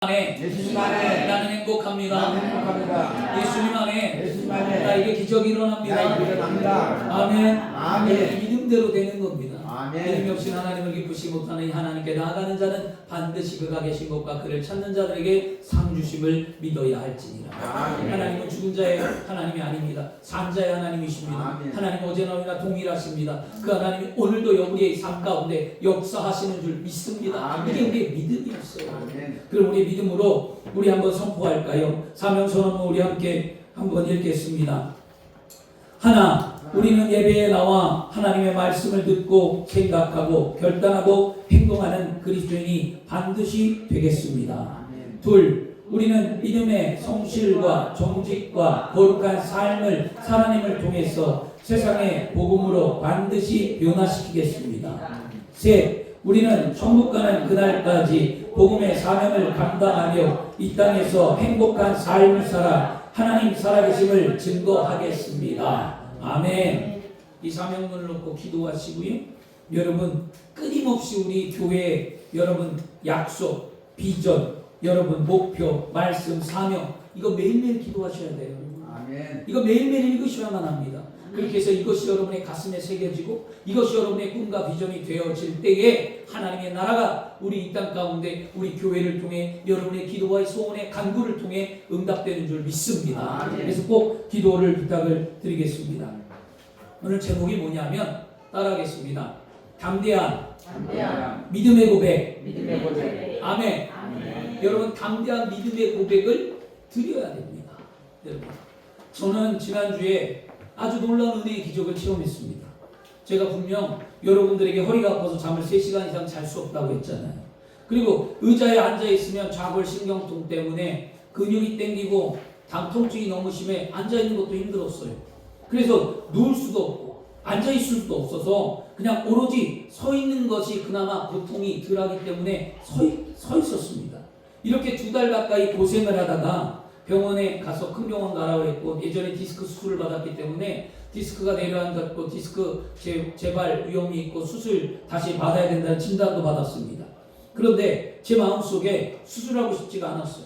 예수님 안에 나는 행복합니다. 예수님 안에 예수님 안에 나에게 기적이 일어납니다. 아멘. 아멘. 믿음대로 되는 겁니다. 아멘. 믿음이 없이 하나님을 기쁘시 못하는 이 하나님께 나아가는 자는 반드시 그가 계신 곳과 그를 찾는 자들에게 상 주심을 믿어야 할지니라. 아멘. 하나님은 죽은 자의 하나님이 아닙니다. 산 자의 하나님이십니다. 아멘. 하나님 어제나 오늘나 동일하십니다. 그 하나님이 오늘도 우리의 삶 가운데 역사하시는 줄 믿습니다. 아멘. 이게 우리의 믿음이었어요. 아멘. 그럼 우리 믿음으로 우리 한번 선포할까요? 사명 선언문 우리 함께 한번 읽겠습니다. 하나, 우리는 예배에 나와 하나님의 말씀을 듣고 생각하고 결단하고 행동하는 그리스도인이 반드시 되겠습니다. 둘, 우리는 믿음의 성실과 정직과 거룩한 삶을 하나님을 통해서 세상의 복음으로 반드시 변화시키겠습니다. 셋, 우리는 천국 가는 그날까지 복음의 사명을 감당하며 이 땅에서 행복한 삶을 살아 하나님 살아계심을 증거하겠습니다. 아멘. 이 사명을 놓고 기도하시고요. 여러분 끊임없이 우리 교회 여러분 약속, 비전, 여러분 목표, 말씀, 사명 이거 매일매일 기도하셔야 돼요. 아멘. 이거 매일매일 읽으셔야만 합니다. 그렇게 해서 이것이 여러분의 가슴에 새겨지고 이것이 여러분의 꿈과 비전이 되어질 때에 하나님의 나라가 우리 이 땅 가운데 우리 교회를 통해 여러분의 기도와 소원의 간구를 통해 응답되는 줄 믿습니다. 그래서 꼭 기도를 부탁을 드리겠습니다. 오늘 제목이 뭐냐면 따라하겠습니다. 담대한 믿음의 고백. 아멘. 여러분 담대한 믿음의 고백을 드려야 됩니다. 여러분 저는 지난주에 아주 놀라운 은혜의 기적을 체험했습니다. 제가 분명 여러분들에게 허리가 아파서 잠을 3시간 이상 잘 수 없다고 했잖아요. 그리고 의자에 앉아있으면 좌골신경통 때문에 근육이 땡기고 통증이 너무 심해 앉아있는 것도 힘들었어요. 그래서 누울 수도 없고 앉아있을 수도 없어서 그냥 오로지 서 있는 것이 그나마 고통이 덜하기 때문에 서 있었습니다. 이렇게 2달 가까이 고생을 하다가 병원에 가서 큰 병원 가라고 했고 예전에 디스크 수술을 받았기 때문에 디스크가 내려앉았고 디스크 재발 위험이 있고 수술 다시 받아야 된다는 진단도 받았습니다. 그런데 제 마음속에 수술하고 싶지가 않았어요.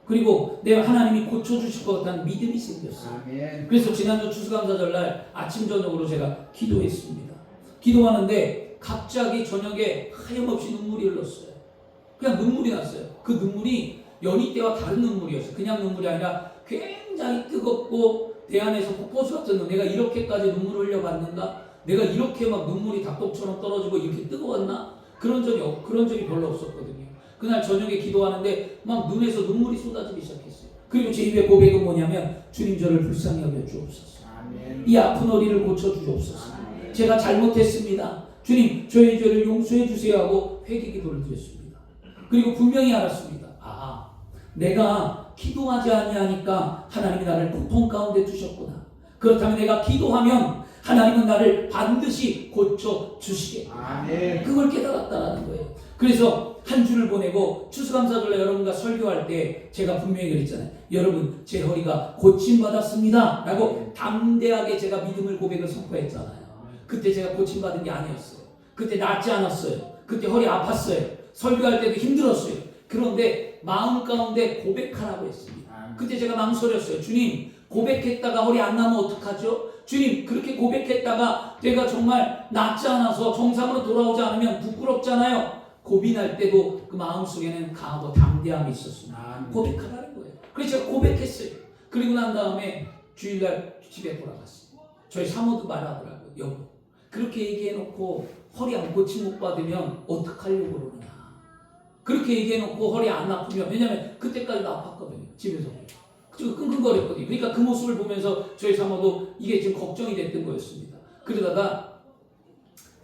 그리고 내가 하나님이 고쳐주실 것 같다는 믿음이 생겼어요. 아멘. 그래서 지난주 추수감사절날 아침 저녁으로 제가 기도했습니다. 기도하는데 갑자기 저녁에 하염없이 눈물이 흘렀어요. 그냥 눈물이 났어요. 그 눈물이 연희 때와 다른 눈물이었어요. 그냥 눈물이 아니라 굉장히 뜨겁고 내 안에서 폭포수 같은 눈. 내가 이렇게까지 눈물을 흘려봤는가? 내가 이렇게 막 눈물이 닭독처럼 떨어지고 이렇게 뜨거웠나? 그런 적이 별로 없었거든요. 그날 저녁에 기도하는데 막 눈에서 눈물이 쏟아지기 시작했어요. 그리고 제 입의 고백은 뭐냐면 주님 저를 불쌍히 여겨 주옵소서. 이 아픈 허리를 고쳐 주옵소서. 제가 잘못했습니다. 주님 저의 죄를 용서해 주세요 하고 회개 기도를 드렸습니다. 그리고 분명히 알았습니다. 내가 기도하지 아니하니까 하나님이 나를 고통 가운데 두셨구나. 그렇다면 내가 기도하면 하나님은 나를 반드시 고쳐 주시겠구나. 그걸 깨달았다라는 거예요. 그래서 한 주를 보내고 추수감사절에 여러분과 설교할 때 제가 분명히 그랬잖아요. 여러분 제 허리가 고침받았습니다 라고 담대하게 제가 믿음을 고백을 선포했잖아요. 그때 제가 고침받은 게 아니었어요. 그때 낫지 않았어요. 그때 허리 아팠어요. 설교할 때도 힘들었어요. 그런데 마음 가운데 고백하라고 했습니다. 그때 제가 망설였어요. 주님 고백했다가 허리 안 나면 어떡하죠? 주님 그렇게 고백했다가 내가 정말 낫지 않아서 정상으로 돌아오지 않으면 부끄럽잖아요. 고민할 때도 그 마음속에는 강하고 담대함이 있었습니다. 고백하라는 거예요. 그래서 제가 고백했어요. 그리고 난 다음에 주일날 집에 돌아갔어요. 저희 사모도 말하더라고요. 여보 그렇게 얘기해놓고 허리 안 고침 못 받으면 어떡하려고 그러느냐. 그렇게 얘기해놓고 허리 안 아프면 왜냐면 그때까지도 아팠거든요. 집에서 끙끙거렸거든요. 그러니까 그 모습을 보면서 저희 사모도 이게 지금 걱정이 됐던 거였습니다. 그러다가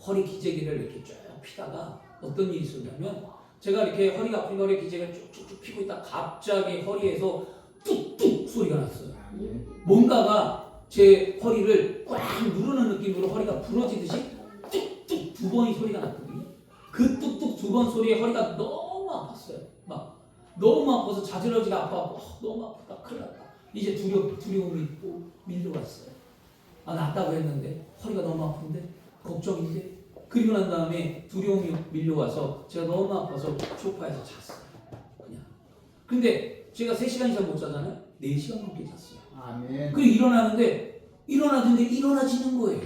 허리 기재기를 이렇게 쭉 피다가 어떤 일이 있었냐면 제가 이렇게 허리가 아프니까 허리 기재기를 쭉쭉쭉 피고 있다 갑자기 허리에서 뚝뚝 소리가 났어요. 뭔가가 제 허리를 꽉 누르는 느낌으로 허리가 부러지듯이 뚝뚝 2번이 소리가 났거든요. 그 뚝뚝 2번 소리에 허리가 너무 아팠어요. 막 너무 아파서 자지러지가 아파갖고 너무 아프다 큰일 났다. 이제 두려움이 밀려왔어요. 낫다고 했는데 허리가 너무 아픈데 걱정인데 그리고 난 다음에 두려움이 밀려와서 제가 너무 아파서 소파에서 잤어요. 그냥 근데 제가 3시간 이상 못 자잖아요. 4시간 넘게 잤어요. 아멘. 그리고 일어나는데 일어나지는 거예요.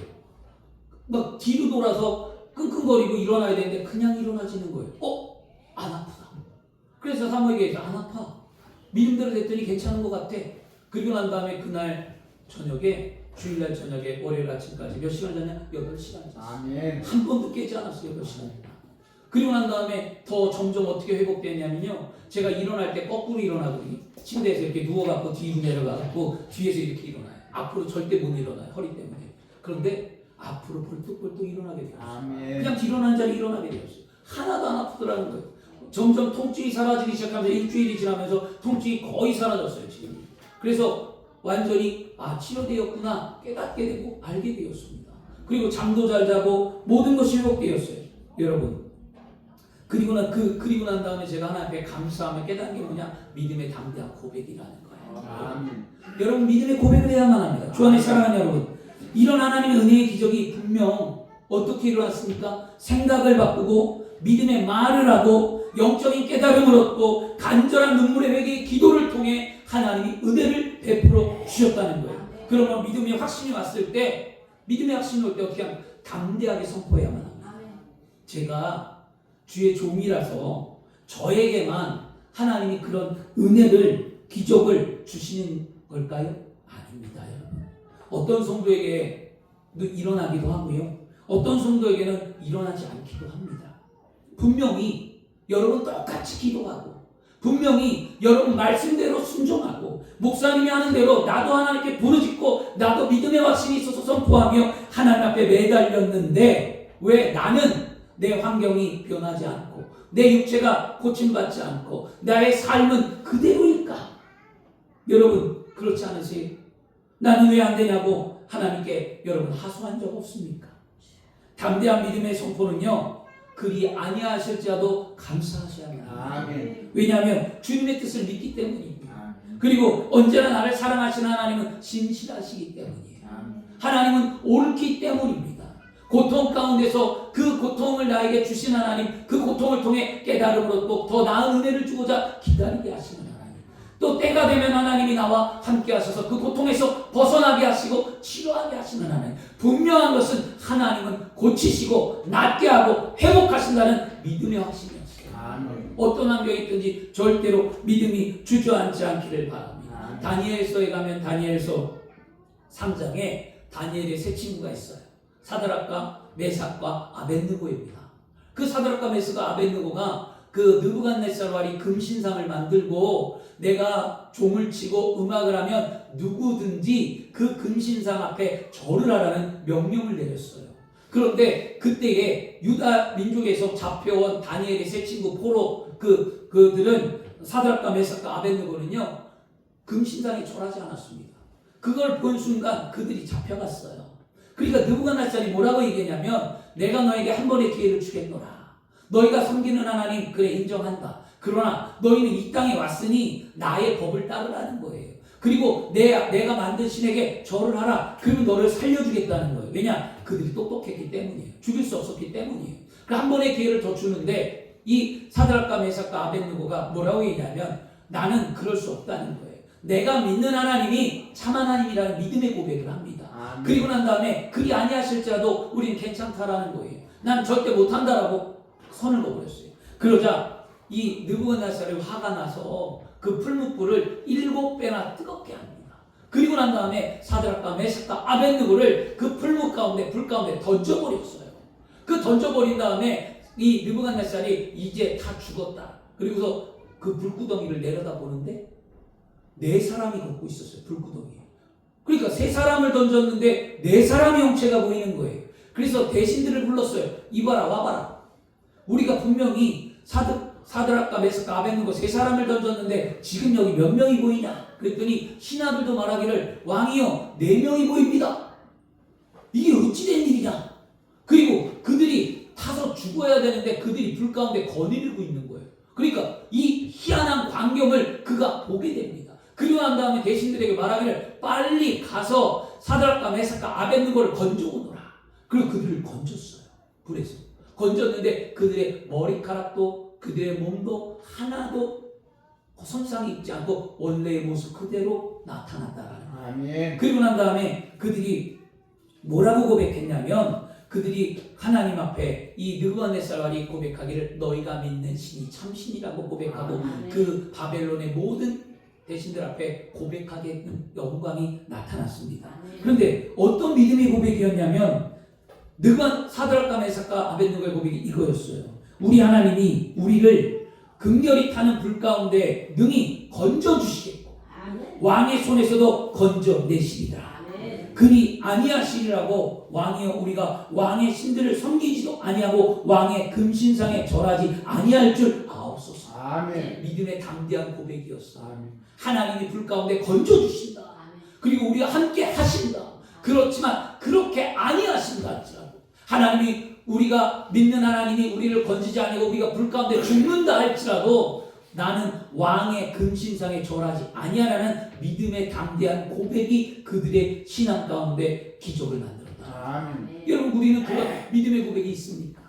막 뒤로 돌아서 끙끙거리고 일어나야 되는데 그냥 일어나지는 거예요. 안 아프다. 그래서 사모에게 안 아파. 믿음대로 됐더니 괜찮은 것 같아. 그리고 난 다음에 그날 저녁에, 주일날 저녁에 월요일 아침까지 몇 시간 잤냐? 8시간 잤어요. 아멘. 한 번도 깨지 않았어요. 8시간. 그리고 난 다음에 더 점점 어떻게 회복됐냐면요, 제가 일어날 때 거꾸로 일어나거든요. 침대에서 이렇게 누워갖고 뒤로 내려가갖고 뒤에서 이렇게 일어나요. 앞으로 절대 못 일어나요. 허리 때문에. 그런데 앞으로 벌떡벌떡 일어나게 되었어요. 아멘. 그냥 일어난 자리 일어나게 되었어요. 하나도 안 아프더라는 거예요. 점점 통증이 사라지기 시작하면서 일주일이 지나면서 통증이 거의 사라졌어요. 지금. 그래서 완전히 치료되었구나 깨닫게 되고 알게 되었습니다. 그리고 잠도 잘 자고 모든 것이 회복되었어요. 여러분. 그리고 난 다음에 제가 하나님께 감사하며 깨닫는 게 뭐냐? 믿음의 담대한 고백이라는 거예요. 아멘. 여러분, 믿음의 고백을 해야만 합니다. 주 안에 사랑하는 여러분, 이런 하나님의 은혜의 기적이 분명 어떻게 일어났습니까? 생각을 바꾸고 믿음의 말을 하고 영적인 깨달음을 얻고 간절한 눈물의 회개의 기도를 통해 하나님이 은혜를 베풀어 주셨다는 거예요. 그러면 믿음의 확신이 왔을 때, 믿음의 확신이 올 때 어떻게 하면 담대하게 선포해야만 합니다. 제가 주의 종이라서 저에게만 하나님이 그런 은혜를, 기적을 주시는 걸까요? 아닙니다, 여러분. 어떤 성도에게 일어나기도 하고요, 어떤 성도에게는 일어나지 않기도 합니다. 분명히 여러분 똑같이 기도하고, 분명히 여러분 말씀대로 순종하고, 목사님이 하는 대로 나도 하나님께 부르짖고 나도 믿음의 확신이 있어서 선포하며 하나님 앞에 매달렸는데, 왜 나는 내 환경이 변하지 않고 내 육체가 고침받지 않고 나의 삶은 그대로일까? 여러분, 그렇지 않으세요? 나는 왜 안 되냐고 하나님께 여러분 하소한 적 없습니까? 담대한 믿음의 선포는요, 그리 아니하실지라도 감사하셔야 합니다. 아멘. 왜냐하면 주님의 뜻을 믿기 때문입니다. 아멘. 그리고 언제나 나를 사랑하시는 하나님은 신실하시기 때문이에요. 아멘. 하나님은 옳기 때문입니다. 고통 가운데서 그 고통을 나에게 주신 하나님, 그 고통을 통해 깨달음을 얻고 더 나은 은혜를 주고자 기다리게 하시는 하나님, 또 때가 되면 하나님이 나와 함께 하셔서 그 고통에서 벗어나게 하시고 치료하게 하시는 하나님, 분명한 것은 하나님은 고치시고 낫게 하고 회복하신다는 믿음의 확신이었어요. 아멘. 어떤 환경에 있든지 절대로 믿음이 주저앉지 않기를 바랍니다. 아멘. 다니엘서에 가면 다니엘서 3장에 다니엘의 세 친구가 있어요. 사드락과 메삭과 아벳느고입니다. 그 사드락과 메삭과 아벳느고가 그 느부갓네살이 금신상을 만들고 내가 종을 치고 음악을 하면 누구든지 그 금신상 앞에 절을 하라는 명령을 내렸어요. 그런데 그때에 유다 민족에서 잡혀온 다니엘의 세 친구 포로 그들은 사드락과 메삭과 아벳느고는요, 금신상에 절하지 않았습니다. 그걸 본 순간 그들이 잡혀갔어요. 그러니까 느부갓네살이 뭐라고 얘기했냐면, 내가 너에게 한 번의 기회를 주겠노라. 너희가 섬기는 하나님 그래 인정한다. 그러나 너희는 이 땅에 왔으니 나의 법을 따르라는 거예요. 그리고 내가 만든 신에게 절을 하라. 그러면 너를 살려주겠다는 거예요. 왜냐? 그들이 똑똑했기 때문이에요. 죽일 수 없었기 때문이에요. 그 한 번의 기회를 더 주는데 이 사드락과 메삭과 아벳느고가 뭐라고 얘기하면, 나는 그럴 수 없다는 거예요. 내가 믿는 하나님이 참 하나님이라는 믿음의 고백을 합니다. 아멘. 그리고 난 다음에 그리 아니하실지라도 우리는 괜찮다라는 거예요. 나는 절대 못한다라고 선을 그어버렸어요. 그러자 이 느부갓네살이 화가 나서 그 풀무불을 7배나 뜨겁게 합니다. 그리고 난 다음에 사드락과 메삭과 아벳느고를 그 풀무 가운데, 불 가운데 던져버렸어요. 그 던져버린 다음에 이 느부갓네살이 이제 다 죽었다. 그리고서 그 불구덩이를 내려다보는데 4사람이 걷고 있었어요. 불구덩이에. 그러니까 3사람을 던졌는데 4사람의 형체가 보이는 거예요. 그래서 대신들을 불렀어요. 이봐라, 와봐라. 우리가 분명히 사드락과 메삭과 아벳느고 3사람을 던졌는데 지금 여기 몇 명이 보이냐? 그랬더니 신하들도 말하기를, 왕이여 4명이 보입니다. 이게 어찌된 일이냐? 그리고 그들이 타서 죽어야 되는데 그들이 불 가운데 거느리고 있는 거예요. 그러니까 이 희한한 광경을 그가 보게 됩니다. 그리고 난 다음에 대신들에게 말하기를, 빨리 가서 사드락과 메삭과 아벳느고를 건져오너라. 그리고 그들을 건졌어요. 불에서 건졌는데 그들의 머리카락도 그들의 몸도 하나도 선상에 입지 않고 원래의 모습 그대로 나타났다라는 거예요. 아멘. 그리고 난 다음에 그들이 뭐라고 고백했냐면 그들이 하나님 앞에 이 느부갓네살이 고백하기를 너희가 믿는 신이 참신이라고 고백하고 그 바벨론의 모든 대신들 앞에 고백하게 영광이 나타났습니다. 그런데 어떤 믿음의 고백이었냐면 사드락과 메삭과 아벳느고의 고백이 이거였어요. 우리 하나님이 우리를 극렬히 타는 불 가운데 능히 건져주시겠고 왕의 손에서도 건져내시리라. 그리 아니하시리라고 왕이여 우리가 왕의 신들을 섬기지도 아니하고 왕의 금신상에 절하지 아니할 줄 아옵소서. 아멘. 믿음의 담대한 고백이었어. 아멘. 하나님이 불 가운데 건져주신다. 그리고 우리가 함께 하신다. 그렇지만 그렇게 아니하신다 할지라도 하나님이 우리가 믿는 하나님이 우리를 건지지 아니고 우리가 불 가운데 죽는다 할지라도 나는 왕의 금신상에 절하지 아니하라는 믿음의 담대한 고백이 그들의 신앙 가운데 기적을 만들었다. 아멘. 여러분 우리는 그런 믿음의 고백이 있습니까?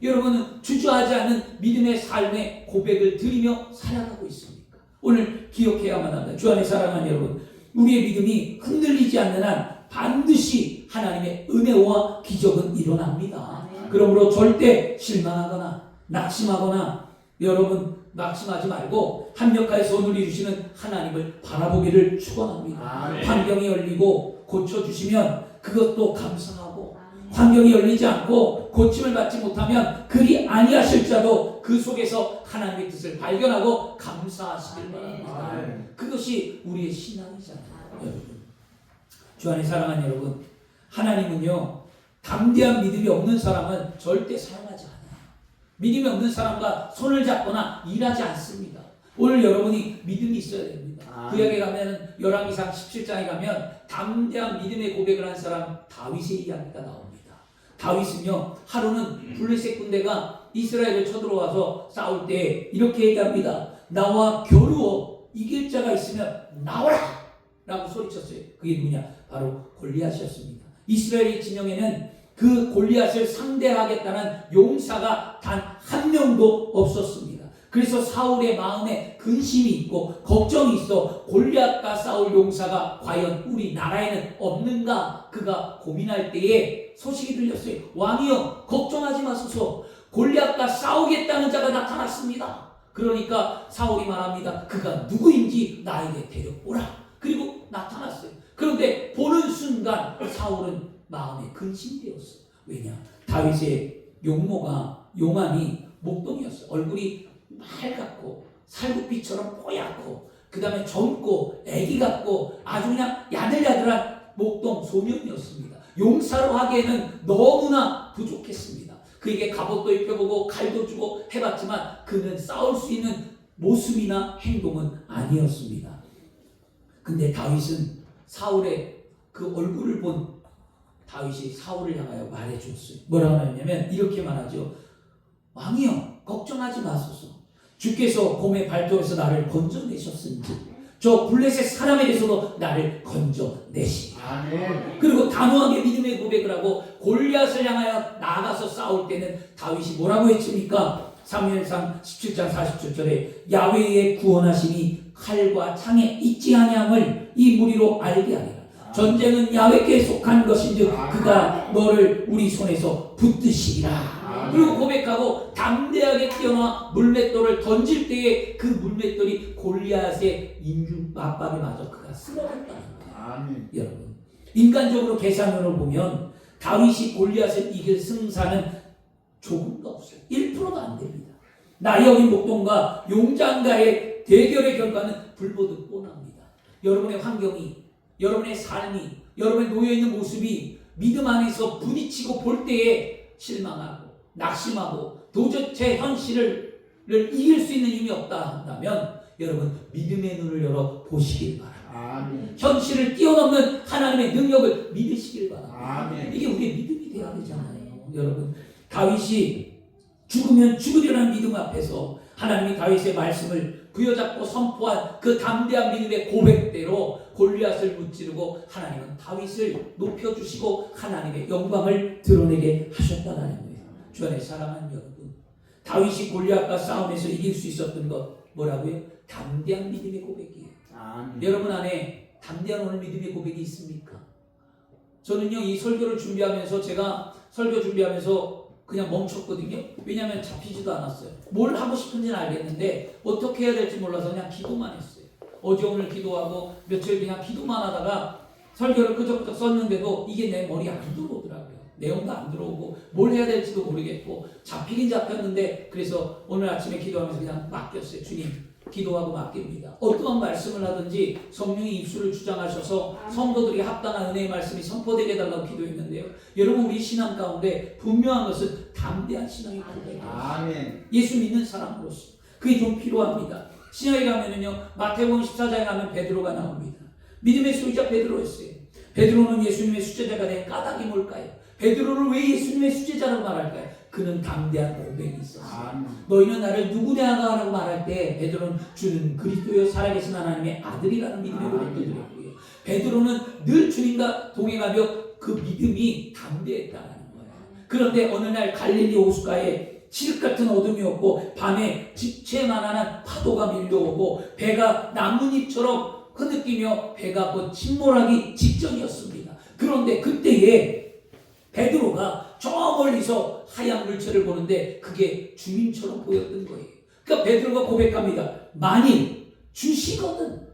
여러분은 주저하지 않는 믿음의 삶의 고백을 드리며 살아가고 있습니까? 오늘 기억해야만 합니다. 주 안에 사랑하는 여러분, 우리의 믿음이 흔들리지 않는 한 반드시 하나님의 은혜와 기적은 일어납니다. 그러므로 절대 실망하거나 낙심하거나 여러분 낙심하지 말고 합력하여 손을 이루시는 하나님을 바라보기를 축원합니다. 환경이 열리고 고쳐주시면 그것도 감사하고 환경이 열리지 않고 고침을 받지 못하면 그리 아니하실지라도 그 속에서 하나님의 뜻을 발견하고 감사하시길 바랍니다. 그것이 우리의 신앙이잖아요. 여러분 주 안에 사랑하는 여러분, 하나님은요 담대한 믿음이 없는 사람은 절대 사용하지 않아요. 믿음이 없는 사람과 손을 잡거나 일하지 않습니다. 오늘 여러분이 믿음이 있어야 됩니다. 구약에 가면 열왕기상 17장에 가면 담대한 믿음의 고백을 한 사람 다윗의 이야기가 나옵니다. 다윗은요 하루는 블레셋 군대가 이스라엘을 쳐들어와서 싸울 때 이렇게 얘기합니다. 나와 겨루어 이길 자가 있으면 나오라! 라고 소리쳤어요. 그게 누구냐? 바로 골리앗이었습니다. 이스라엘의 진영에는 그 골리앗을 상대하겠다는 용사가 단 한 명도 없었습니다. 그래서 사울의 마음에 근심이 있고 걱정이 있어 골리앗과 싸울 용사가 과연 우리 나라에는 없는가 그가 고민할 때에 소식이 들렸어요. 왕이여 걱정하지 마소서, 골리앗과 싸우겠다는 자가 나타났습니다. 그러니까 사울이 말합니다. 그가 누구인지 나에게 데려오라. 그리고 나타났어요. 그런데 보는 순간 사울은 마음에 근심되었어요. 왜냐? 다윗의 용안이 목동이었어요. 얼굴이 맑았고 살구빛처럼 뽀얗고 그 다음에 젊고 애기 같고 아주 그냥 야들야들한 목동 소년이었습니다. 용사로 하기에는 너무나 부족했습니다. 그에게 갑옷도 입혀보고 칼도 주고 해봤지만 그는 싸울 수 있는 모습이나 행동은 아니었습니다. 근데 다윗은 사울의 그 얼굴을 본 다윗이 사울을 향하여 말해주었어요. 뭐라고 하냐면 이렇게 말하죠. 왕이여 걱정하지 마소서, 주께서 곰의 발톱에서 나를 건져내셨은지 저 블레셋 사람에 대해서도 나를 건져내시리. 그리고 단호하게 믿음의 고백을 하고 골리앗을 향하여 나가서 싸울 때는 다윗이 뭐라고 했습니까? 사무엘상 17장 47절에 야훼의 구원하심이 칼과 창에 있지 아니함을 이 무리로 알게 하리라. 전쟁은 야훼께 속한 것인즉 그가 너를 우리 손에서 붙드시리라. 그리고 고백하고 담대하게 뛰어나 물맷돌을 던질 때에 그 물맷돌이 골리앗의 인중 맞박에 맞아 그가 쓰러졌다는 거예요. 여러분 인간적으로 계산으로 보면 다윗이 골리앗을 이길 승산은 조금도 없어요. 1%도 안 됩니다. 나이 어린 목동과 용장가의 대결의 결과는 불보듯 뻔합니다. 여러분의 환경이, 여러분의 삶이, 여러분의 놓여있는 모습이 믿음 안에서 부딪히고 볼 때에 실망하고 낙심하고 도저히 제 현실을 이길 수 있는 힘이 없다 한다면 여러분 믿음의 눈을 열어 보시길 바랍니다. 현실을 뛰어넘는 하나님의 능력을 믿으시길 바랍니다. 이게 우리의 믿음이 되어야 되잖아요. 여러분 다윗이 죽으면 죽으리라는 믿음 앞에서 하나님이 다윗의 말씀을 부여잡고 선포한 그 담대한 믿음의 고백대로 골리앗을 무찌르고 하나님은 다윗을 높여주시고 하나님의 영광을 드러내게 하셨다는 거예요. 주 안에 사랑하는 여러분, 다윗이 골리앗과 싸움에서 이길 수 있었던 것 뭐라고요? 담대한 믿음의 고백이에요. 아멘. 여러분 안에 담대한 오늘 믿음의 고백이 있습니까? 저는요, 이 설교를 준비하면서 제가 설교 준비하면서 그냥 멈췄거든요. 왜냐하면 잡히지도 않았어요. 뭘 하고 싶은지는 알겠는데 어떻게 해야 될지 몰라서 그냥 기도만 했어요. 어제 오늘 기도하고 며칠 그냥 기도만 하다가 설교를 끄적끄적 썼는데도 이게 내 머리에 안 들어오더라고요. 내용도 안 들어오고 뭘 해야 될지도 모르겠고 잡히긴 잡혔는데 그래서 오늘 아침에 기도하면서 그냥 맡겼어요. 주님, 기도하고 맡깁니다. 어떠한 말씀을 하든지 성령이 입술을 주장하셔서 성도들에게 합당한 은혜의 말씀이 선포되게 해달라고 기도했는데요. 여러분, 우리 신앙 가운데 분명한 것은 담대한 신앙의 고백이에요. 아멘. 예수 믿는 사람으로서 그게 좀 필요합니다. 신약에 가면은요, 마태복음 14장에 가면 베드로가 나옵니다. 믿음의 소유자 베드로였어요. 베드로는 예수님의 수제자가 된 까닭이 뭘까요? 베드로를 왜 예수님의 수제자라고 말할까요? 그는 담대한 고백이 있었어요. 아멘. 너희는 나를 누구냐고 라고 말할 때 베드로는 주는 그리스도여 살아계신 하나님의 아들이라는 믿음의 고백을 드렸고요. 베드로는 늘 주님과 동행하며 그 믿음이 담대했다는 거예요. 그런데 어느 날 갈릴리 호숫가에 칠흑 같은 어둠이 없고 밤에 집채만한 파도가 밀려오고 배가 나뭇잎처럼 흐느끼며 배가 곧 침몰하기 직전이었습니다. 그런데 그때에 베드로가 저 멀리서 하얀 물체를 보는데 그게 주님처럼 보였던 거예요. 그러니까 베드로가 고백합니다. 만일 주시거든.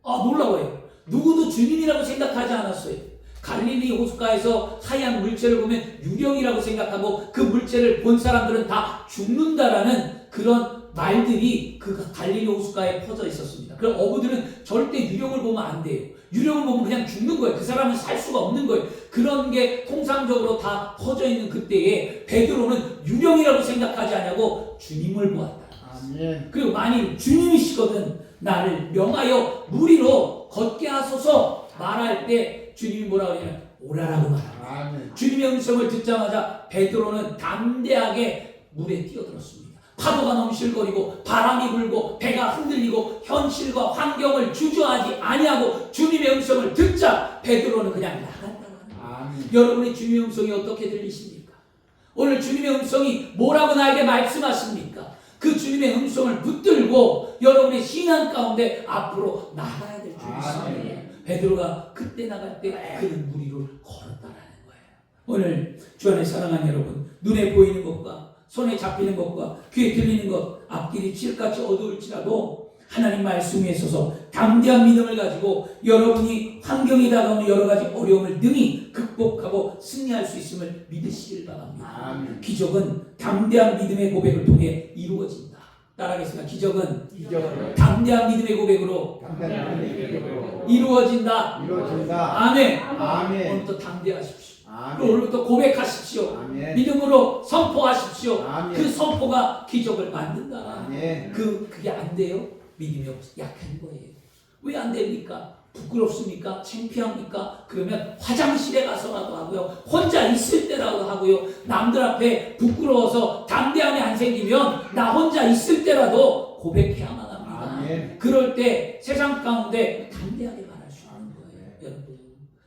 놀라워요. 누구도 주님이라고 생각하지 않았어요. 갈릴리 호숫가에서 하얀 물체를 보면 유령이라고 생각하고 그 물체를 본 사람들은 다 죽는다라는 그런 말들이 그 갈릴리 호숫가에 퍼져 있었습니다. 그럼 어부들은 절대 유령을 보면 안 돼요. 유령을 보면 그냥 죽는 거예요. 그 사람은 살 수가 없는 거예요. 그런 게 통상적으로 다 퍼져 있는 그때에 베드로는 유령이라고 생각하지 않냐고 주님을 보았다. 아멘. 그리고 만일 주님이시거든 나를 명하여 무리로 걷게 하소서 말할 때 주님이 뭐라고 하냐면 오라라고 말합니다. 아멘. 주님의 음성을 듣자마자 베드로는 담대하게 물에 뛰어들었습니다. 파도가 넘실거리고 바람이 불고 배가 흔들리고 현실과 환경을 주저하지 아니하고 주님의 음성을 듣자 베드로는 그냥 나간다는 거예요. 아멘. 여러분의 주님의 음성이 어떻게 들리십니까? 오늘 주님의 음성이 뭐라고 나에게 말씀하십니까? 그 주님의 음성을 붙들고 여러분의 신앙 가운데 앞으로 나가야 될 줄 믿습니다. 베드로가 그때 나갈 때 그는 물 위를 걸었다라는 거예요. 오늘 주 안에 사랑하는 여러분, 눈에 보이는 것과 손에 잡히는 것과 귀에 들리는 것 앞길이 칠같이 어두울지라도 하나님 말씀 위에 서서 담대한 믿음을 가지고 여러분이 환경이 다가오는 여러 가지 어려움을 능히 극복하고 승리할 수 있음을 믿으시길 바랍니다. 아멘. 기적은 담대한 믿음의 고백을 통해 이루어진다. 따라하겠습니다. 기적은 기적으로 담대한 믿음의 고백으로 담대한 믿음으로 이루어진다. 이루어진다. 아멘. 아멘. 오늘부터 담대하십시오. 아멘. 오늘부터 고백하십시오. 아멘. 믿음으로 선포하십시오. 아멘. 그 선포가 기적을 만든다. 아멘. 그게 안 돼요? 믿음이 약한 거예요. 왜 안 됩니까? 부끄럽습니까? 창피합니까? 그러면 화장실에 가서라도 하고요. 혼자 있을 때라도 하고요. 남들 앞에 부끄러워서 담대함이 안 생기면 나 혼자 있을 때라도 고백해야만 합니다. 아멘. 그럴 때 세상 가운데 담대하게 말할 수 있는 거예요. 여러분,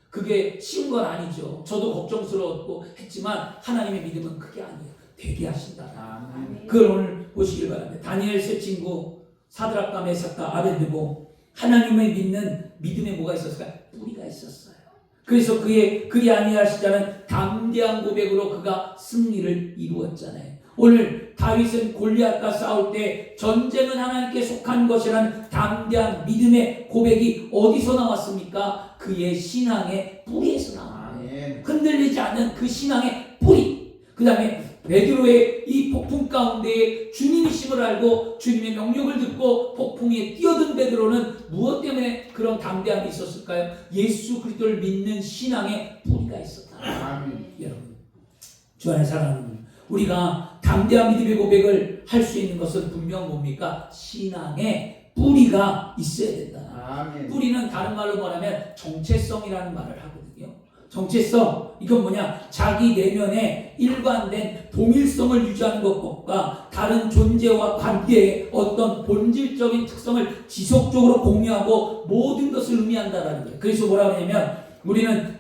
그게 쉬운 건 아니죠. 저도 걱정스러웠고 했지만 하나님의 믿음은 그게 아니에요. 되게 하신다. 아멘. 그걸 오늘 보시길 바랍니다. 다니엘 세 친구 사드락과 메삭과 아벳느고 하나님을 믿는 믿음에 뭐가 있었을까요? 뿌리가 있었어요. 그래서 그리 아니하시자는 담대한 고백으로 그가 승리를 이루었잖아요. 오늘 다윗은 골리앗과 싸울 때 전쟁은 하나님께 속한 것이라는 담대한 믿음의 고백이 어디서 나왔습니까? 그의 신앙의 뿌리에서 나온 거예요. 흔들리지 않는 그 신앙의 뿌리. 그 다음에 베드로의 이 폭풍 가운데 주님이심을 알고 주님의 명령을 듣고 폭풍에 뛰어든 베드로는 무엇 때문에 그런 담대함이 있었을까요? 예수 그리스도를 믿는 신앙의 뿌리가 있었다. 아멘. 여러분, 주 안에 사랑하는 우리가 담대한 믿음의 고백을 할 수 있는 것은 분명 뭡니까? 신앙의 뿌리가 있어야 된다. 아멘. 뿌리는 다른 말로 말하면 정체성이라는 말을 하거든요. 정체성, 이건 뭐냐? 자기 내면에 일관된 동일성을 유지하는 것과 다른 존재와 관계의 어떤 본질적인 특성을 지속적으로 공유하고 모든 것을 의미한다라는 거예요. 그래서 뭐라고 하냐면 우리는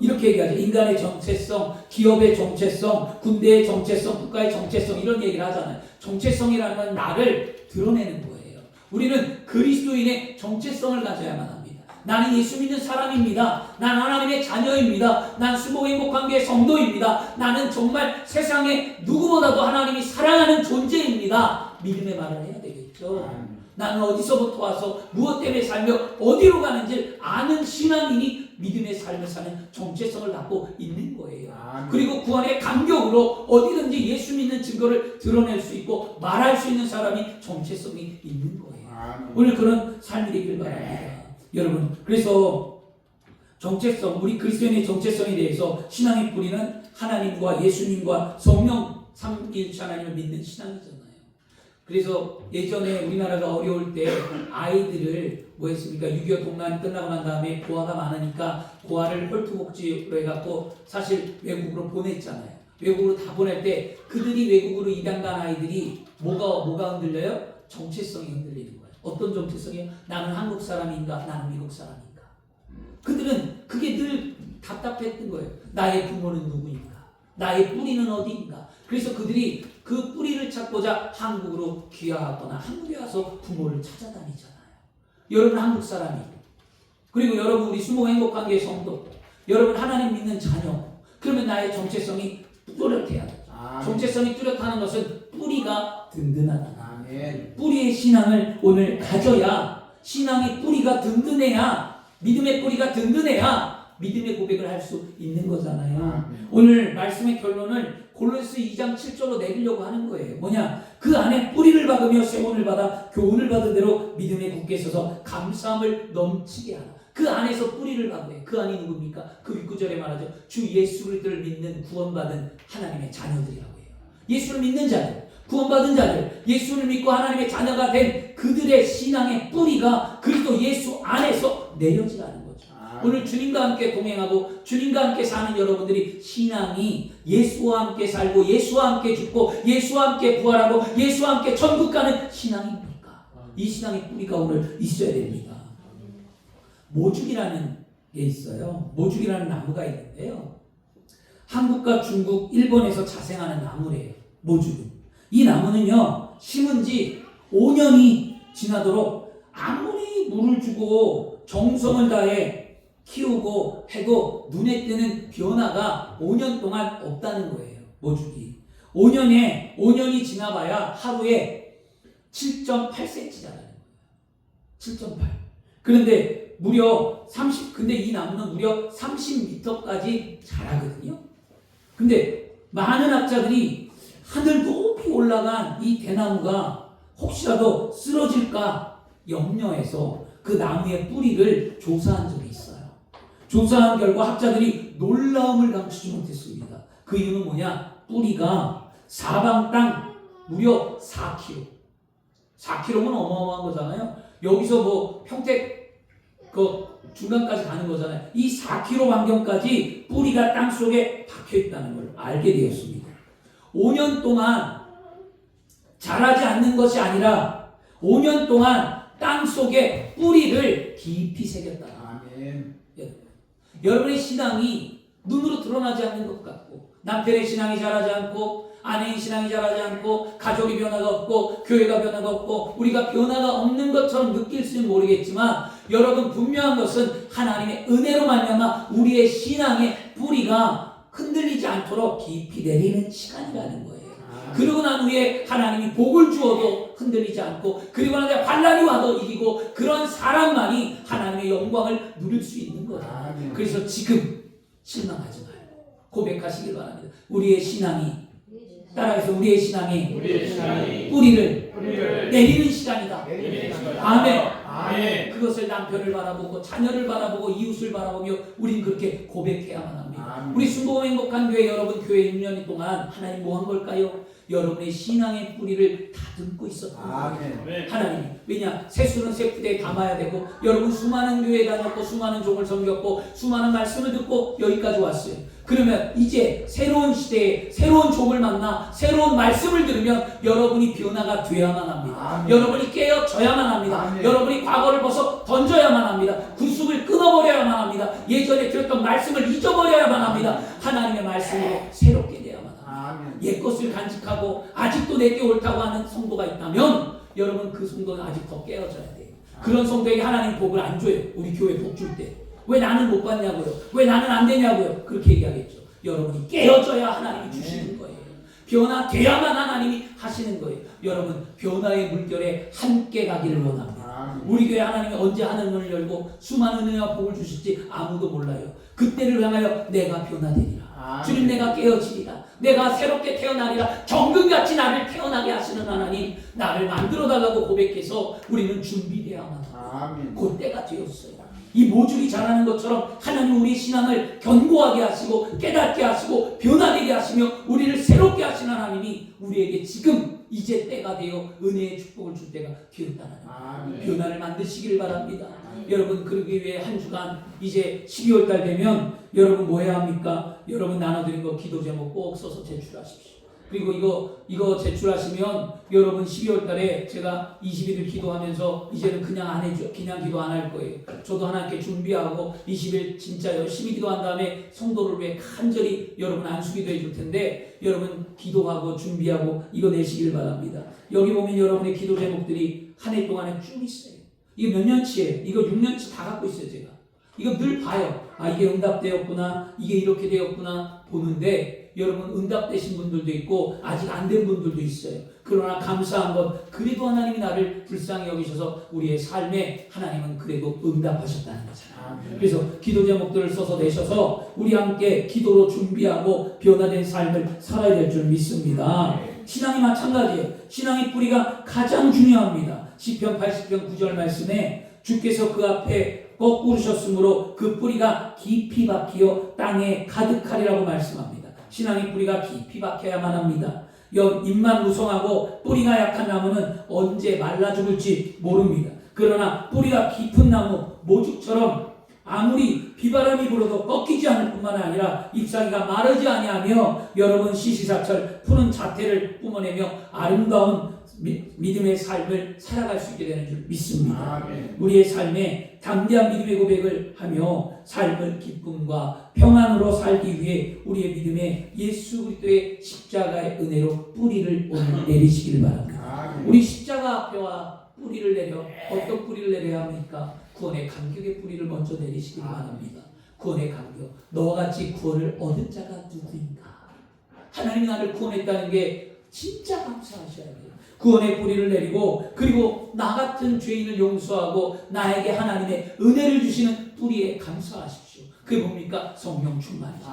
이렇게 얘기하죠. 인간의 정체성, 기업의 정체성, 군대의 정체성, 국가의 정체성 이런 얘기를 하잖아요. 정체성이라는 건 나를 드러내는 거예요. 우리는 그리스도인의 정체성을 가져야만 합니다. 나는 예수 믿는 사람입니다. 난 하나님의 자녀입니다. 난 수목행복관계의 성도입니다. 나는 정말 세상에 누구보다도 하나님이 사랑하는 존재입니다. 믿음의 말을 해야 되겠죠. 나는 어디서부터 와서 무엇 때문에 살며 어디로 가는지 아는 신앙인이 믿음의 삶을 사는 정체성을 갖고 있는 거예요. 그리고 그 안에 감격으로 어디든지 예수 믿는 증거를 드러낼 수 있고 말할 수 있는 사람이 정체성이 있는 거예요. 오늘 그런 삶이 되길 바랍니다. 여러분, 그래서 정체성, 우리 그리스도인의 정체성에 대해서 신앙의 뿌리는 하나님과 예수님과 성령 삼위일체 하나님을 믿는 신앙이잖아요. 그래서 예전에 우리나라가 어려울 때 아이들을 뭐 했습니까? 6.25 동란이 끝나고 난 다음에 고아가 많으니까 고아를 헐투복지로 해갖고 사실 외국으로 보냈잖아요. 외국으로 다 보낼 때 그들이 외국으로 입양 간 아이들이 뭐가 흔들려요? 정체성이 흔들리는 거예요. 어떤 정체성이요? 나는 한국 사람인가? 나는 미국 사람인가? 그들은 그게 늘 답답했던 거예요. 나의 부모는 누구인가? 나의 뿌리는 어디인가? 그래서 그들이 그 뿌리를 찾고자 한국으로 귀화하거나 한국에 와서 부모를 찾아다니잖아요. 여러분 한국 사람이고, 그리고 여러분 우리 수목행복관계의 성도, 여러분 하나님 믿는 자녀, 그러면 나의 정체성이 뚜렷해야 돼요. 정체성이 뚜렷하는 것은 뿌리가 든든하다. 뿌리의 신앙을 오늘 가져야, 신앙의 뿌리가 든든해야, 믿음의 뿌리가 든든해야 믿음의 고백을 할 수 있는 거잖아요. 오늘 말씀의 결론을 골로새 2장 7절로 내리려고 하는 거예요. 뭐냐? 그 안에 뿌리를 박으며 세원을 받아 교훈을 받은 대로 믿음에 굳게 서서 감사함을 넘치게 하라. 그 안에서 뿌리를 박으래. 그 안이 누굽니까? 그 윗구절에 말하죠. 주 예수 그리스도를 믿는 구원받은 하나님의 자녀들이라고 해요. 예수를 믿는 자들, 구원받은 자들, 예수를 믿고 하나님의 자녀가 된 그들의 신앙의 뿌리가 그리스도 예수 안에서 내려지라는 거죠. 오늘 주님과 함께 동행하고 주님과 함께 사는 여러분들이 신앙이 예수와 함께 살고 예수와 함께 죽고 예수와 함께 부활하고 예수와 함께 천국 가는 신앙입니까? 이 신앙의 뿌리가 오늘 있어야 됩니다. 모죽이라는 게 있어요. 모죽이라는 나무가 있는데요. 한국과 중국, 일본에서 자생하는 나무래요. 모죽은. 이 나무는요, 심은 지 5년이 지나도록 아무리 물을 주고 정성을 다해 키우고 해도 눈에 띄는 변화가 5년 동안 없다는 거예요. 모죽이. 5년이 지나봐야 하루에 7.8cm 자라는 거예요. 7.8. 그런데 근데 이 나무는 무려 30m까지 자라거든요. 근데 많은 학자들이 하늘 높이 올라간 이 대나무가 혹시라도 쓰러질까 염려해서 그 나무의 뿌리를 조사한 적이 있어요. 조사한 결과 학자들이 놀라움을 감추지 못했습니다. 그 이유는 뭐냐? 뿌리가 사방 땅 무려 4km. 4km면 어마어마한 거잖아요. 여기서 뭐 평택 그 중간까지 가는 거잖아요. 이 4km 반경까지 뿌리가 땅 속에 박혀 있다는 걸 알게 되었습니다. 5년 동안 자라지 않는 것이 아니라 5년 동안 땅 속에 뿌리를 깊이 새겼다. 아멘. 여러분의 신앙이 눈으로 드러나지 않는 것 같고, 남편의 신앙이 자라지 않고, 아내의 신앙이 자라지 않고, 가족의 변화가 없고, 교회가 변화가 없고, 우리가 변화가 없는 것처럼 느낄지는 모르겠지만, 여러분 분명한 것은 하나님의 은혜로 말미암아 우리의 신앙의 뿌리가 흔들리지 않도록 깊이 내리는 시간이라는 거예요. 그러고 난 후에 하나님이 복을 주어도 흔들리지 않고, 그리고 난 후에 환난이 와도 이기고, 그런 사람만이 하나님의 영광을 누릴 수 있는 거예요. 그래서 지금 실망하지 말고 고백하시길 바랍니다. 우리의 신앙이, 따라해서 우리의 신앙이 뿌리를 내리는 시간이다. 아멘. 그것을 남편을 바라보고 자녀를 바라보고 이웃을 바라보며 우린 그렇게 고백해야만 합니다. 우리 순복음 행복한 교회 여러분, 교회 6년 동안 하나님 뭐 한 걸까요? 여러분의 신앙의 뿌리를 다듬고 있었던 거예요. 하나님. 왜냐? 새수는 새푸대에 담아야 되고, 여러분 수많은 교회 다녔고 수많은 종을 섬겼고 수많은 말씀을 듣고 여기까지 왔어요. 그러면 이제 새로운 시대에 새로운 종을 만나 새로운 말씀을 들으면 여러분이 변화가 되어야만 합니다. 여러분이 깨어져야만 합니다. 여러분이 과거를 벗어 던져야만 합니다. 구습을 끊어버려야만 합니다. 예전에 들었던 말씀을 잊어버려야만 합니다. 하나님의 말씀으로 새롭게 되어야만 합니다. 옛것을 간직하고 아직도 내게 옳다고 하는 성도가 있다면 여러분 그 성도는 아직 더 깨어져야 돼요. 그런 성도에게 하나님 복을 안 줘요. 우리 교회 복 줄 때. 왜 나는 못 받냐고요? 왜 나는 안 되냐고요? 그렇게 얘기하겠죠. 여러분이 깨어져야 하나님이 주시는 거예요. 변화돼야만 하나님이 하시는 거예요. 여러분 변화의 물결에 함께 가기를 원합니다. 우리 교회 하나님이 언제 하늘문을 열고 수많은 은혜와 복을 주실지 아무도 몰라요. 그때를 향하여 내가 변화되리라. 주님 내가 깨어지리라. 내가 새롭게 태어나리라. 정금같이 나를 태어나게 하시는 하나님, 나를 만들어달라고 고백해서 우리는 준비되어야만 합니다. 그때가 되었어요. 이 모죽이 자라는 것처럼 하나님 우리 신앙을 견고하게 하시고 깨닫게 하시고 변화되게 하시며 우리를 새롭게 하시는 하나님이 우리에게 지금 이제 때가 되어 은혜의 축복을 줄 때가 되었다는 변화를 만드시길 바랍니다. 여러분 그러기 위해 한 주간 이제 12월 달 되면 여러분 뭐 해야 합니까? 여러분 나눠드린 거 기도 제목 꼭 써서 제출하십시오. 그리고 이거 제출하시면 여러분 12월 달에 제가 20일을 기도하면서 이제는 그냥 안 해줘. 그냥 기도 안 할 거예요. 저도 하나님께 준비하고 20일 진짜 열심히 기도한 다음에 성도를 위해 간절히 여러분 안수기도 해줄 텐데 여러분 기도하고 준비하고 이거 내시길 바랍니다. 여기 보면 여러분의 기도 제목들이 한 해 동안에 쭉 있어요. 이거 몇 년치예요? 이거 6년치 다 갖고 있어요. 제가. 이거 늘 봐요. 아 이게 응답되었구나. 이게 이렇게 되었구나. 보는데 여러분 응답되신 분들도 있고 아직 안 된 분들도 있어요. 그러나 감사한 건 그래도 하나님이 나를 불쌍히 여기셔서 우리의 삶에 하나님은 그래도 응답하셨다는 거잖아요. 그래서 기도 제목들을 써서 내셔서 우리 함께 기도로 준비하고 변화된 삶을 살아야 될 줄 믿습니다. 신앙이 마찬가지예요. 신앙의 뿌리가 가장 중요합니다. 시편 80편 9절 말씀에 주께서 그 앞에 거꾸르셨으므로 그 뿌리가 깊이 박히어 땅에 가득하리라고 말씀합니다. 신앙의 뿌리가 깊이 박혀야만 합니다. 잎만 무성하고 뿌리가 약한 나무는 언제 말라 죽을지 모릅니다. 그러나 뿌리가 깊은 나무 모죽처럼 아무리 비바람이 불어도 꺾이지 않을 뿐만 아니라 잎사귀가 마르지 아니하며 여러분 시시사철 푸른 자태를 뿜어내며 아름다운 믿음의 삶을 살아갈 수 있게 되는 줄 믿습니다. 우리의 삶에 담대한 믿음의 고백을 하며 삶을 기쁨과 평안으로 살기 위해 우리의 믿음에 예수 그리스도의 십자가의 은혜로 뿌리를 오늘 내리시길 바랍니다. 우리 십자가 앞에와 뿌리를 내려 어떤 뿌리를 내려야 합니까? 구원의 감격의 뿌리를 먼저 내리시길 바랍니다. 구원의 감격. 너와 같이 구원을 얻은 자가 누구인가? 하나님이 나를 구원했다는 게 진짜 감사하셔야 돼요. 구원의 뿌리를 내리고 그리고 나 같은 죄인을 용서하고 나에게 하나님의 은혜를 주시는 뿌리에 감사하십시오. 그게 뭡니까? 성령 충만이죠.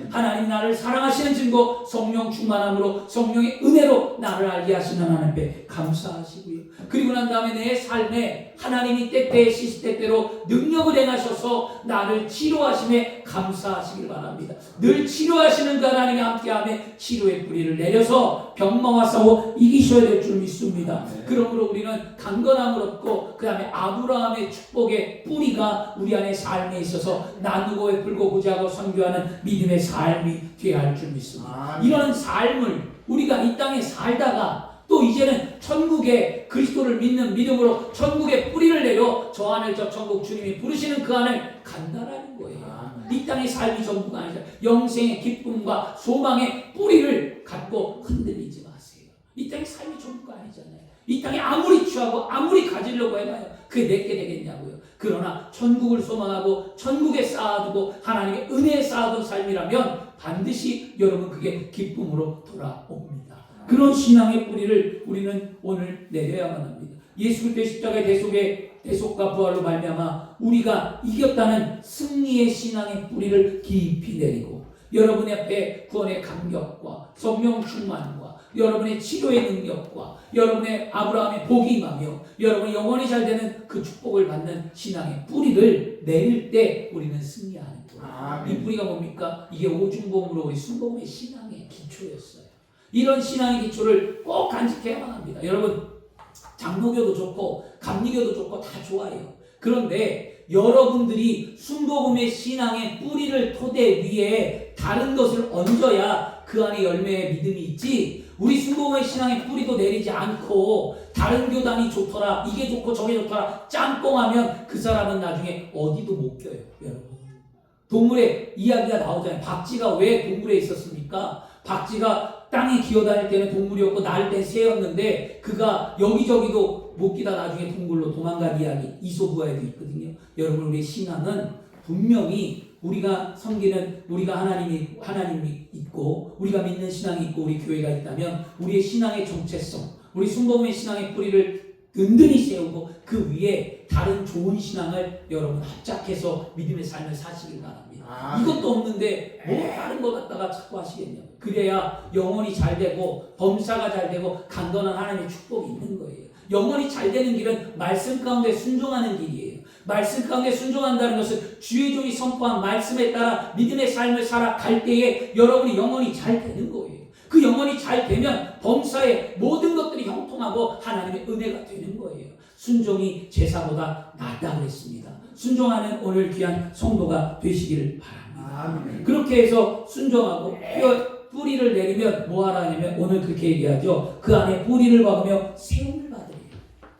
하나님 나를 사랑하시는 증거 성령 충만함으로 성령의 은혜로 나를 알게 하시는 하나님께 감사하시고요. 그리고 난 다음에 내 삶에 하나님이 때때에 시시때때로 능력을 행하셔서 나를 치료하심에 감사하시길 바랍니다. 늘 치료하시는 그 하나님이 함께하며 치료의 뿌리를 내려서 병마와 싸워 이기셔야 될 줄 믿습니다. 그러므로 우리는 강건함을 얻고 그 다음에 아브라함의 축복의 뿌리가 우리 안에 삶에 있어서 나누고 베풀고 구제하고 선교하는 믿음의 삶이 되어야 할 줄 믿습니다. 이런 삶을 우리가 이 땅에 살다가 또 이제는 천국에 그리스도를 믿는 믿음으로 천국에 뿌리를 내려 저 하늘 저 천국 주님이 부르시는 그 안을 간다라는 거예요. 이 땅의 삶이 전부가 아니라 영생의 기쁨과 소망의 뿌리를 갖고 흔들리지 마세요. 이 땅의 삶이 전부가 아니잖아요. 이 땅에 아무리 취하고 아무리 가지려고 해봐요. 그게 내게 되겠냐고요. 그러나 천국을 소망하고 천국에 쌓아두고 하나님의 은혜에 쌓아둔 삶이라면 반드시 여러분 그게 기쁨으로 돌아옵니다. 그런 신앙의 뿌리를 우리는 오늘 내려야만 합니다. 예수 그리스도의 십자가의 대속과 부활로 말미암아 우리가 이겼다는 승리의 신앙의 뿌리를 깊이 내리고 여러분 앞에 구원의 감격과 성령 충만과 여러분의 치료의 능력과 여러분의 아브라함의 복이 임하며 여러분이 영원히 잘 되는 그 축복을 받는 신앙의 뿌리를 내릴 때 우리는 승리하는 거예요. 이 뿌리가 뭡니까? 이게 오중보험으로 우리 순복음의 신앙의 기초였어요. 이런 신앙의 기초를 꼭 간직해야만 합니다. 여러분 장로교도 좋고 감리교도 좋고 다 좋아요. 그런데 여러분들이 순복음의 신앙의 뿌리를 토대 위에 다른 것을 얹어야 그 안에 열매의 믿음이 있지, 우리 순복음의 신앙의 뿌리도 내리지 않고 다른 교단이 좋더라, 이게 좋고 저게 좋더라 짬뽕하면 그 사람은 나중에 어디도 못 껴요. 여러분 동물의 이야기가 나오잖아요. 박쥐가 왜 동물에 있었습니까? 박쥐가 땅에 기어다닐 때는 동물이었고 낳을 땐 새였는데 그가 여기저기도 못 기다 나중에 동굴로 도망간 이야기 이솝우화에도 있거든요. 여러분 우리의 신앙은 분명히 우리가 섬기는 우리가 하나님이 있고 우리가 믿는 신앙이 있고 우리 교회가 있다면 우리의 신앙의 정체성 우리 순복음의 신앙의 뿌리를 든든히 세우고 그 위에 다른 좋은 신앙을 여러분 합작해서 믿음의 삶을 사시길 바랍니다. 이것도 없는데 뭐 다른 거 갖다가 자꾸 하시겠냐고. 그래야 영혼이 잘 되고 범사가 잘 되고 강건한 하나님의 축복이 있는 거예요. 영혼이 잘 되는 길은 말씀 가운데 순종하는 길이에요. 말씀 가운데 순종한다는 것은 주의 종이 선포한 말씀에 따라 믿음의 삶을 살아갈 때에 여러분이 영혼이 잘 되는 거예요. 그 영혼이 잘 되면 범사의 모든 것들이 형통하고 하나님의 은혜가 되는 거예요. 순종이 제사보다 낫다 그랬습니다. 순종하는 오늘 귀한 성도가 되시기를 바랍니다. 아멘. 그렇게 해서 순종하고 뿌리를 내리면 뭐하라 하냐면 오늘 그렇게 얘기하죠. 그 안에 뿌리를 박으며 세움을 받으래요.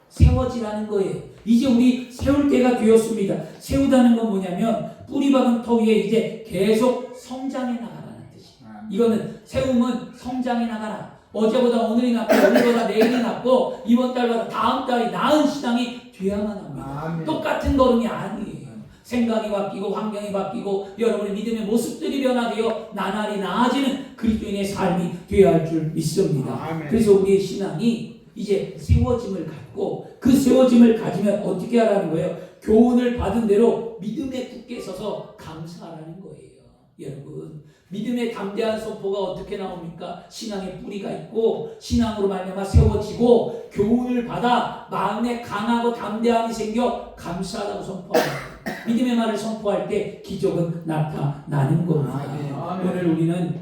세워지라는 거예요. 이제 우리 세울 때가 되었습니다. 세우다는 건 뭐냐면 뿌리 박은 터 위에 이제 계속 성장해 나가라는 뜻이에요. 이거는 세움은 성장해 나가라. 어제보다 오늘이 낫고 오늘보다 내일이 낫고 이번 달보다 다음 달이 나은 신앙이 돼야만 합니다. 아멘. 똑같은 걸음이 아니에요. 생각이 바뀌고 환경이 바뀌고 여러분의 믿음의 모습들이 변화되어 나날이 나아지는 그리스도인의 삶이 되어야 할 줄 믿습니다. 아멘. 그래서 우리의 신앙이 이제 세워짐을 갖고 그 세워짐을 가지면 어떻게 하라는 거예요? 교훈을 받은 대로 믿음에 굳게 서서 감사하라는 거예요. 여러분 믿음의 담대한 선포가 어떻게 나옵니까? 신앙의 뿌리가 있고 신앙으로 말미암아 세워지고 교훈을 받아 마음에 강하고 담대함이 생겨 감사하다고 선포합니다. 믿음의 말을 선포할 때 기적은 나타나는 겁니다. 아멘. 오늘 우리는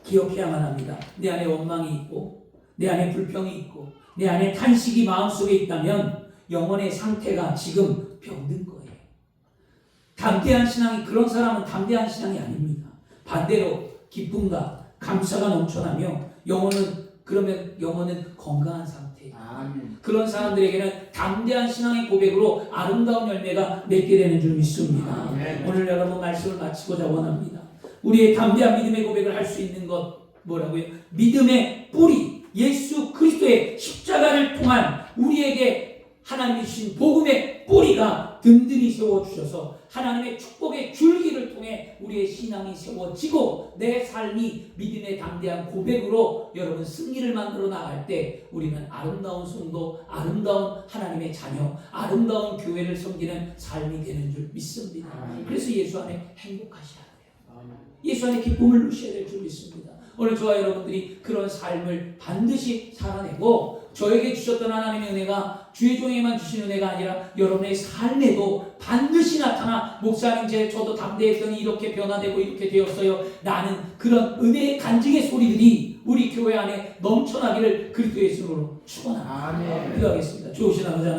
기억해야만 합니다. 내 안에 원망이 있고 내 안에 불평이 있고 내 안에 탄식이 마음속에 있다면 영혼의 상태가 지금 병든 거예요. 담대한 신앙이 그런 사람은 담대한 신앙이 아닙니다. 반대로 기쁨과 감사가 넘쳐나며 영혼은 건강한 상태예요. 아멘. 그런 사람들에게는 담대한 신앙의 고백으로 아름다운 열매가 맺게 되는 줄 믿습니다. 아멘. 오늘 여러분 말씀을 마치고자 원합니다. 우리의 담대한 믿음의 고백을 할 수 있는 것 뭐라고요? 믿음의 뿌리 예수 그리스도의 십자가를 통한 우리에게 하나님이 주신 복음의 뿌리가 든든히 세워주셔서 하나님의 축복의 줄기를 통해 우리의 신앙이 세워지고 내 삶이 믿음의 담대한 고백으로 여러분 승리를 만들어 나갈 때 우리는 아름다운 성도, 아름다운 하나님의 자녀, 아름다운 교회를 섬기는 삶이 되는 줄 믿습니다. 그래서 예수 안에 행복하셔야 돼요. 예수 안에 기쁨을 누셔야 될 줄 믿습니다. 오늘 저와 여러분들이 그런 삶을 반드시 살아내고 저에게 주셨던 하나님의 은혜가 주의 종에게만 주신 은혜가 아니라 여러분의 삶에도 반드시 나타나 목사님 저도 담대했더니 이렇게 변화되고 이렇게 되었어요. 나는 그런 은혜의 간증의 소리들이 우리 교회 안에 넘쳐나기를 그리스도의 이름으로 축원합니다. 아멘. 기도하겠습니다. 좋으신 아버지 하나님